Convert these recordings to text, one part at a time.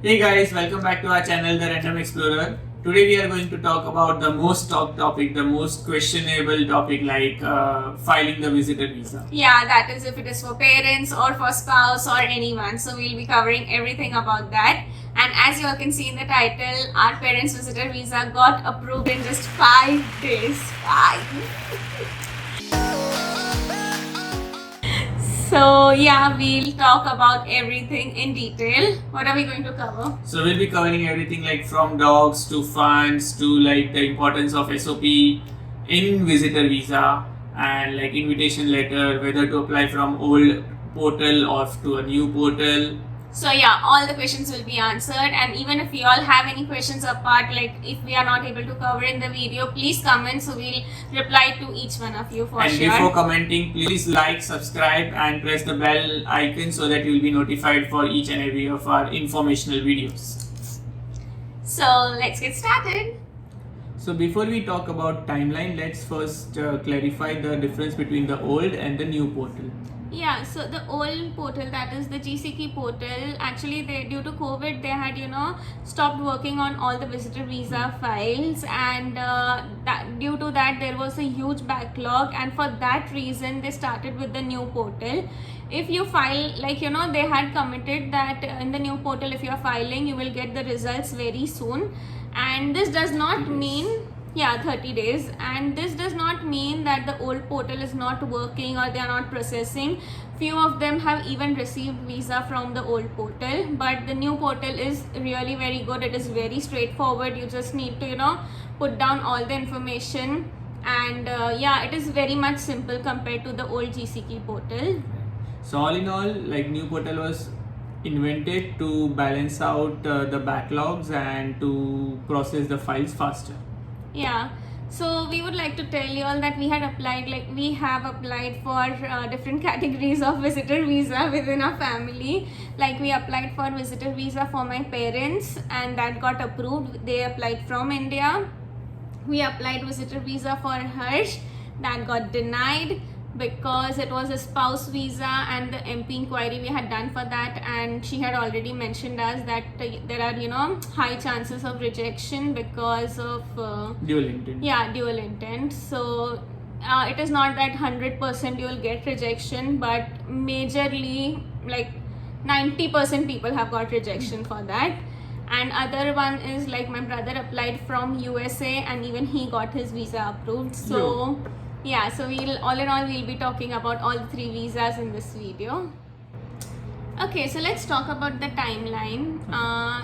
Hey guys, welcome back to our channel, The Random Explorer. Today we are going to talk about the most talked topic, the most questionable topic, like filing the visitor visa. Yeah, that is if it is for parents or for spouse or anyone. So we'll be covering everything about that. And as you all can see in the title, our parents' visitor visa got approved in just 5 days. 5. So yeah, we'll talk about everything in detail. What are we going to cover? So we'll be covering everything like from docs to funds to like the importance of SOP in visitor visa and like invitation letter, whether to apply from old portal or to a new portal. So yeah, all the questions will be answered, and even if you all have any questions apart, like if we are not able to cover in the video, please comment, so we'll reply to each one of you for and sure. And before commenting, please like, subscribe and press the bell icon so that you will be notified for each and every of our informational videos. So let's get started. So before we talk about timeline, let's first clarify the difference between the old and the new portal. Yeah, so the old portal, that is the GCK portal, actually they, due to COVID, they had stopped working on all the visitor visa files, and due to that there was a huge backlog, and for that reason they started with the new portal. If you file, they had committed that in the new portal, if you are filing, you will get the results very soon, and this does not mean 30 days, and this does not mean that the old portal is not working or they are not processing. Few of them have even received visa from the old portal, but the new portal is really very good. It is very straightforward. You just need to put down all the information, and it is very much simple compared to the old GCK portal. So all in all, like, new portal was invented to balance out the backlogs and to process the files faster. Yeah, so we would like to tell you all that we have applied for different categories of visitor visa within our family. Like, we applied for visitor visa for my parents and that got approved. They applied from India. We applied visitor visa for Harsh, that got denied because it was a spouse visa, and the MP inquiry we had done for that, and she had already mentioned us that there are high chances of rejection because of dual intent. Yeah, dual intent. So it is not that 100% you will get rejection, but majorly like 90% people have got rejection for that. And other one is like my brother applied from USA and even he got his visa approved. So yeah, so all in all we'll be talking about all the 3 visas in this video. Okay, so let's talk about the timeline.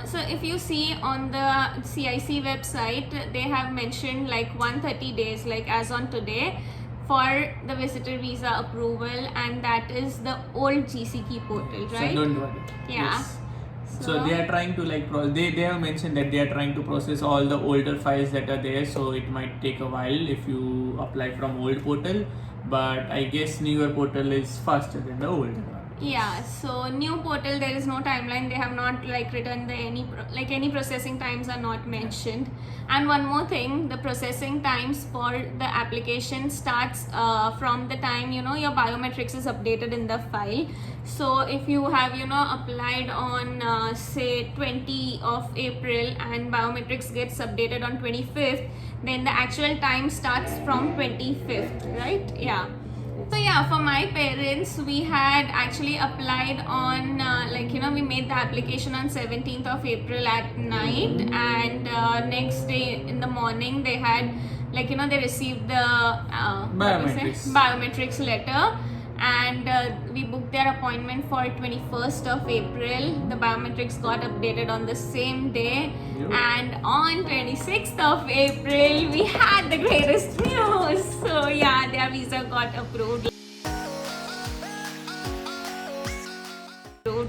So if you see on the CIC website, they have mentioned like 130 days, like as on today, for the visitor visa approval, and that is the old GCK portal, right? So don't worry. Yeah. Yes. So they are trying to like they have mentioned that they are trying to process all the older files that are there, so it might take a while if you apply from old portal, but I guess newer portal is faster than the older one. Yeah, so new portal, there is no timeline. They have not like written the any processing times are not mentioned. And one more thing, the processing times for the application starts from the time your biometrics is updated in the file. So if you have applied on say 20 of April and biometrics gets updated on 25th, then the actual time starts from 25th, right? Yeah. So yeah, for my parents, we had actually applied on we made the application on 17th of April at night, and next day in the morning they had they received the biometrics letter, and we booked their appointment for 21st of April. The biometrics got updated on the same day, and on 26th of April we had the greatest news. So yeah, their visa got approved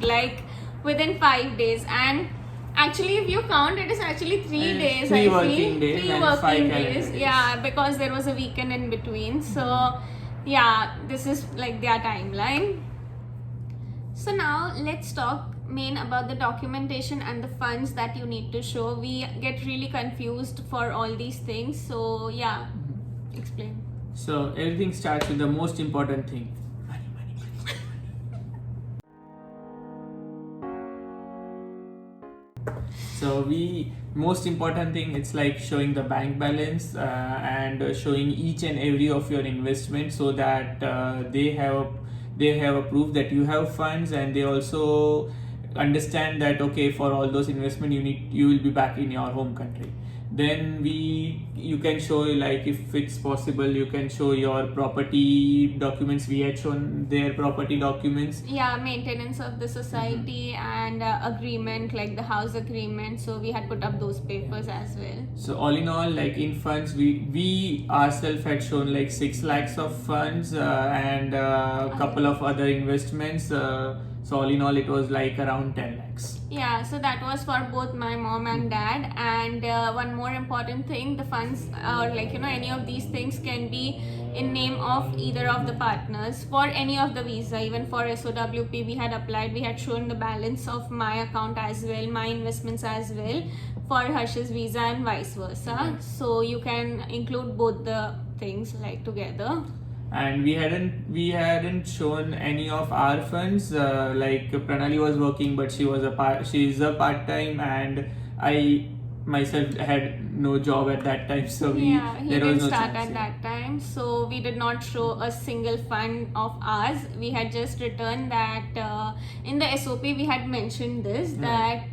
like within 5 days, and actually if you count, it is actually 3 days. 3 working days. 3 working days. Yeah, because there was a weekend in between. So yeah, this is like their timeline. So now let's talk main about the documentation and the funds that you need to show. We get really confused for all these things. So yeah, explain. So everything starts with the most important thing. So we most important thing, it's like showing the bank balance and showing each and every of your investment, so that they have a proof that you have funds, and they also understand that okay, for all those investment you will be back in your home country. Then you can show, like if it's possible, you can show your property documents. We had shown their property documents. Yeah, maintenance of the society and agreement, like the house agreement. So we had put up those papers as well. So all in all, like in funds, we ourselves had shown like 6 lakhs of funds and a couple of other investments. So all in all, it was like around 10 lakhs. Yeah, so that was for both my mom and dad. And one more important thing, the funds or like any of these things can be in name of either of the partners for any of the visa. Even for SOWP we had applied, we had shown the balance of my account as well, my investments as well, for Harsh's visa and vice versa. So you can include both the things like together. And we hadn't shown any of our funds. Like Pranali was working, but she is a part time, and I myself had no job at that time, so he there was didn't no start chance. at that time, so we did not show a single fund of ours. We had just written that in the SOP we had mentioned this, that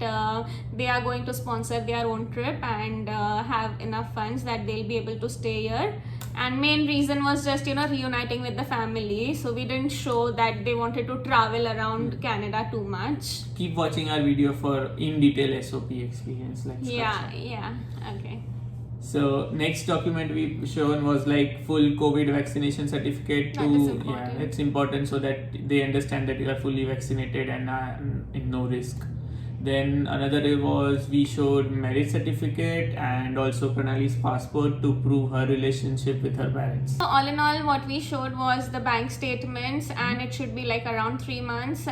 they are going to sponsor their own trip and have enough funds that they'll be able to stay here. And main reason was just reuniting with the family, so we didn't show that they wanted to travel around Canada too much. Keep watching our video for in detail SOP experience. Yeah, okay. So next document we shown was like full COVID vaccination certificate. That is important. Yeah, it's important so that they understand that you are fully vaccinated and in no risk. Then another was we showed marriage certificate and also Pranali's passport to prove her relationship with her parents. So all in all, what we showed was the bank statements, and it should be like around 3 months.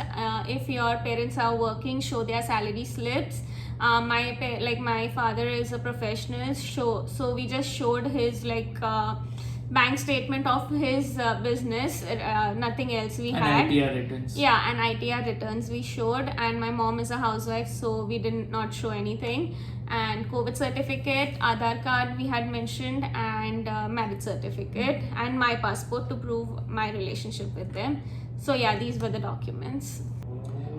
If your parents are working, show their salary slips. My father is a professional, so we just showed his bank statement of his business, nothing else we had. And ITR returns. Yeah, and ITR returns we showed, and my mom is a housewife, so we did not show anything. And COVID certificate, Aadhaar card we had mentioned, and marriage certificate, and my passport to prove my relationship with them. So yeah, these were the documents.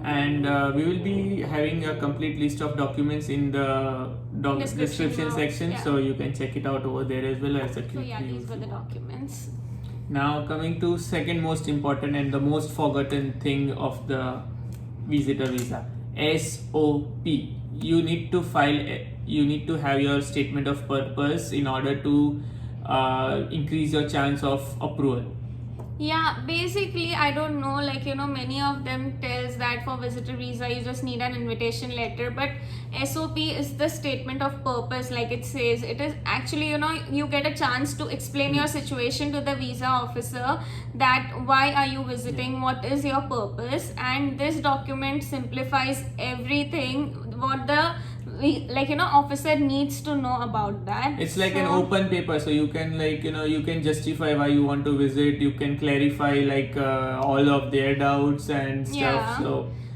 And we will be having a complete list of documents in the description section, so you can check it out over there as well as a quick So yeah, these were the documents. Now coming to second most important and the most forgotten thing of the visitor visa, SOP. You need to have your statement of purpose in order to increase your chance of approval. Yeah, basically I don't know, many of them tells that for visitor visa you just need an invitation letter, but SOP is the statement of purpose. Like it says, it is actually you get a chance to explain your situation to the visa officer, that why are you visiting, what is your purpose, and this document simplifies everything what the officer needs to know about that. It's like an open paper, so you can you can justify why you want to visit, you can clarify all of their doubts and stuff.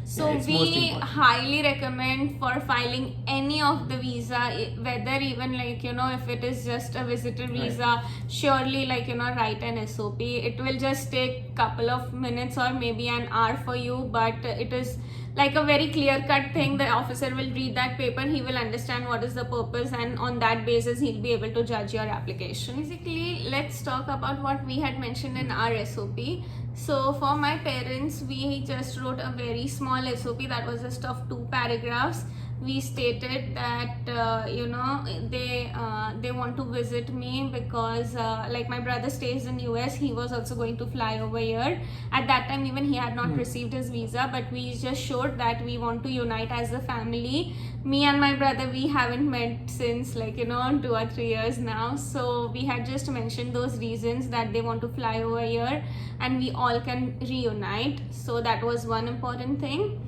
So we highly recommend for filing any of the visa, whether even if it is just a visitor visa, surely write an SOP. It will just take couple of minutes or maybe an hour for you, but it is like a very clear-cut thing. The officer will read that paper, he will understand what is the purpose, and on that basis he'll be able to judge your application. Basically, let's talk about what we had mentioned in our SOP. So for my parents, we just wrote a very small SOP that was just of 2 paragraphs. We stated that they want to visit me because my brother stays in US. He was also going to fly over here. At that time even he had not received his visa, but we just showed that we want to unite as a family. Me and my brother, we haven't met since 2 or 3 years now, so we had just mentioned those reasons that they want to fly over here and we all can reunite. So that was one important thing.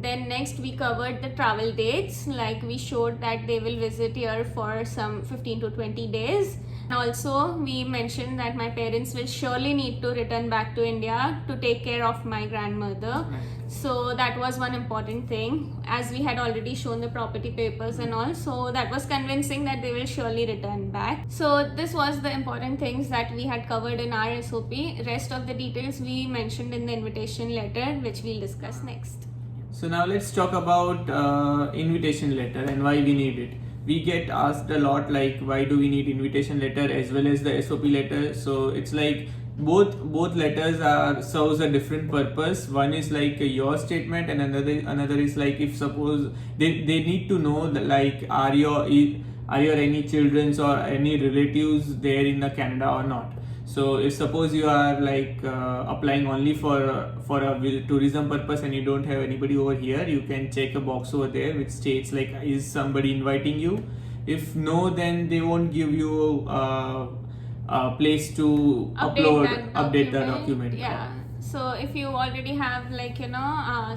Then next we covered the travel dates, like we showed that they will visit here for some 15 to 20 days. And also we mentioned that my parents will surely need to return back to India to take care of my grandmother. So that was one important thing, as we had already shown the property papers and all, so that was convincing that they will surely return back. So this was the important things that we had covered in our SOP. Rest of the details we mentioned in the invitation letter, which we'll discuss next. So now let's talk about invitation letter and why we need it. We get asked a lot like why do we need invitation letter as well as the SOP letter. So it's like both letters serves a different purpose. One is like your statement and another is like if suppose they need to know that like are your any children's or any relatives there in the Canada or not. So if suppose you are like applying only for a tourism purpose and you don't have anybody over here, you can check a box over there which states like is somebody inviting you. If no, then they won't give you a place to update the document. Yeah. So if you already have like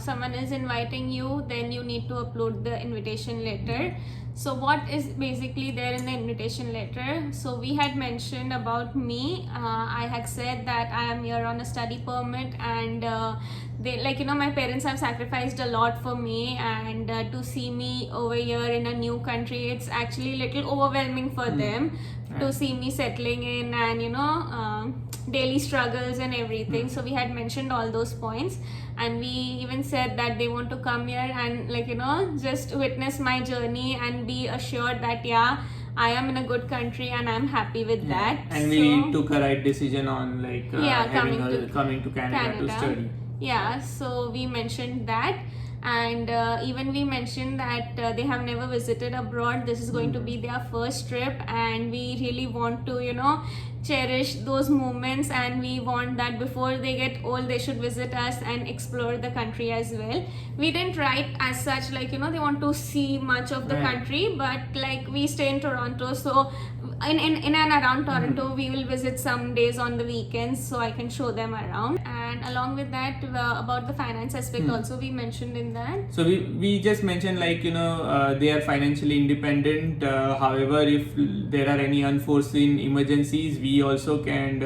someone is inviting you, then you need to upload the invitation letter. So what is basically there in the invitation letter? So we had mentioned about me. I had said that I am here on a study permit, and they my parents have sacrificed a lot for me, and to see me over here in a new country, it's actually a little overwhelming for them to see me settling in and daily struggles and everything. So we had mentioned all those points, and we even said that they want to come here and just witness my journey and be assured that I am in a good country and I'm happy with that. And we took a right decision on coming to Canada to study. Yeah, so we mentioned that, and even we mentioned that they have never visited abroad. This is going to be their first trip, and we really want to cherish those moments, and we want that before they get old they should visit us and explore the country as well. We didn't write as such they want to see much of the country, but we stay in Toronto, so in and around Toronto we will visit some days on the weekends, so I can show them around. And along with that, about the finance aspect also we mentioned in that. So we just mentioned they are financially independent. However, if there are any unforeseen emergencies, we also can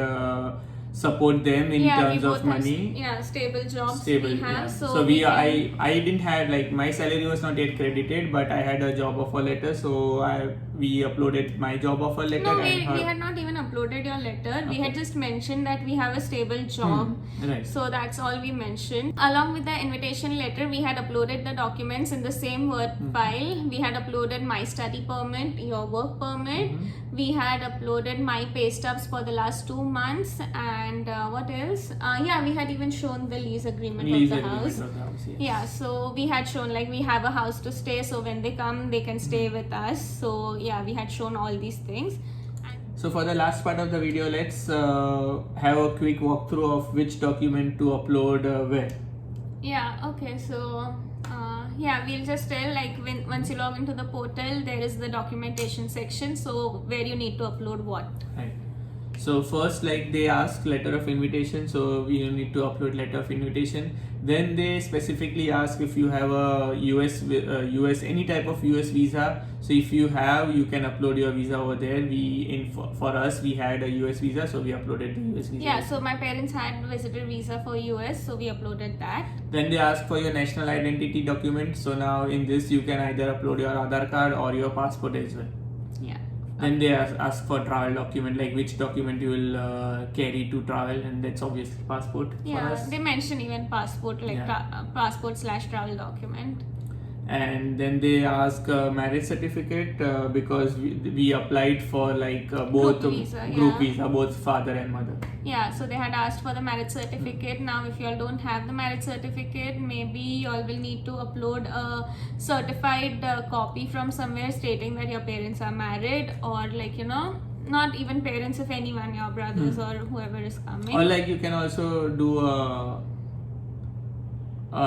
support them in terms of money. Stable jobs we have. So I didn't have my salary was not yet credited, but I had a job offer letter, so we uploaded my job offer letter. No, we had not even uploaded your letter. Okay. We had just mentioned that we have a stable job. Right. So that's all we mentioned. Along with the invitation letter, we had uploaded the documents in the same Word file. We had uploaded my study permit, your work permit. We had uploaded my pay stubs for the last 2 months, and what else? We had even shown the lease agreement of the house. Yeah, so we had shown we have a house to stay, so when they come they can stay with us. So we had shown all these things. So for the last part of the video, let's have a quick walkthrough of which document to upload where. Okay, so we'll just tell once you log into the portal, there is the documentation section, so where you need to upload what. Right. So first they ask letter of invitation, so we need to upload letter of invitation. Then they specifically ask if you have a US any type of US visa. So if you have, you can upload your visa over there. For us we had a US visa, so we uploaded the US visa. So my parents had visitor visa for US, so we uploaded that. Then they ask for your national identity document. So now in this you can either upload your Aadhaar card or your passport as well. Then they ask for travel document, which document you will carry to travel, and that's obviously passport. For us. They mention even passport, passport/travel document. And then they ask marriage certificate because we applied for both group visa, both father and mother. So they had asked for the marriage certificate. Now if you all don't have the marriage certificate, maybe you all will need to upload a certified copy from somewhere stating that your parents are married, or not even parents, if anyone, your brothers or whoever is coming. Or you can also do a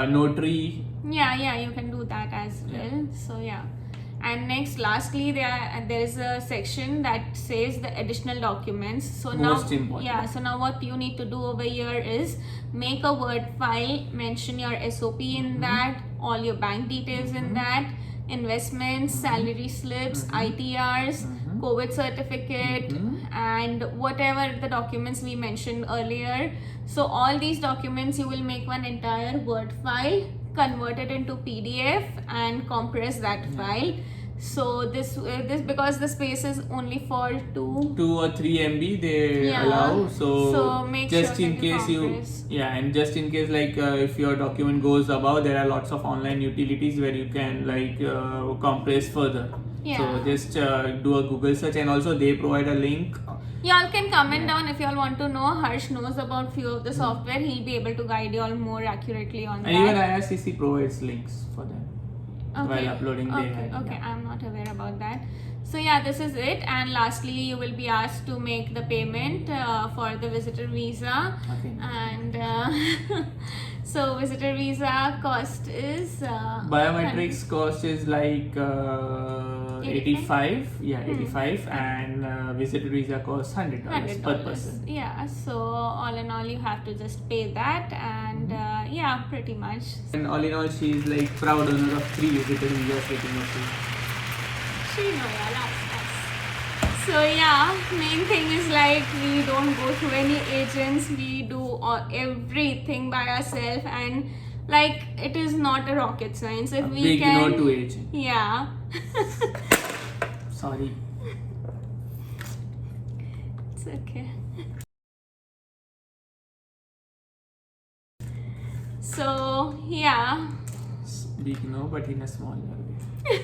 notary. You can do that as well. So and next, lastly, there is a section that says the additional documents. So Most important. So now what you need to do over here is make a Word file, mention your SOP in that, all your bank details in that, investments, salary slips, ITRs, COVID certificate, and whatever the documents we mentioned earlier. So all these documents you will make one entire Word file, convert it into PDF and compress that file. So this because the space is only for 2 or 3 MB they allow. So make just sure in that case compress. and just in case like if your document goes above, there are lots of online utilities where you can like compress further. So just do a Google search, and also they provide a link. Y'all can comment down if y'all want to know. Harsh knows about few of the software. He'll be able to guide y'all more accurately on that. And even IRCC provides links for them while uploading. Okay, I'm not aware about that. So yeah, this is it. And lastly, you will be asked to make the payment for the visitor visa. Okay. And so visitor visa cost is biometrics cost is like 85. 85, and visitor visa costs $100 per person. Yeah, so all in all you have to just pay that, and yeah, pretty much. And all in all, she is like proud owner of 3 visitor visas waiting for free. She know, yeah, that's nice. So yeah, main thing is like we don't go through any agents, we do everything by ourselves, and like it is not a rocket science. If we big can, no to agent. Yeah. Sorry. It's okay. So yeah. Big no, but in a small way.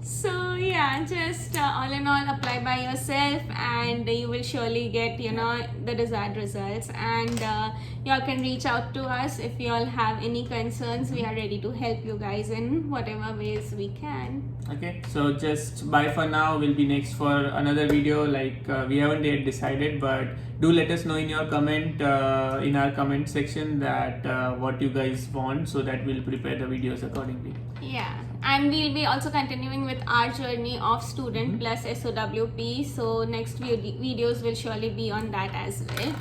So yeah, just all in all, apply by yourself, and you will surely get the desired results. And y'all can reach out to us if y'all have any concerns. We are ready to help you guys in whatever ways we can. Okay, so just bye for now. We'll be next for another video. Like we haven't yet decided, but do let us know in your comment in our comment section that what you guys want, so that we'll prepare the videos accordingly. Yeah, and we'll be also continuing with our journey of Student plus SOWP. So next videos will surely be on that as well.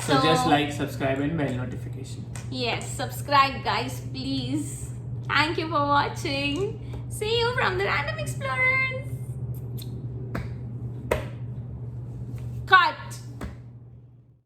So just like, subscribe, and bell notification. Yes, subscribe guys, please. Thank you for watching. See you from the Random Explorer.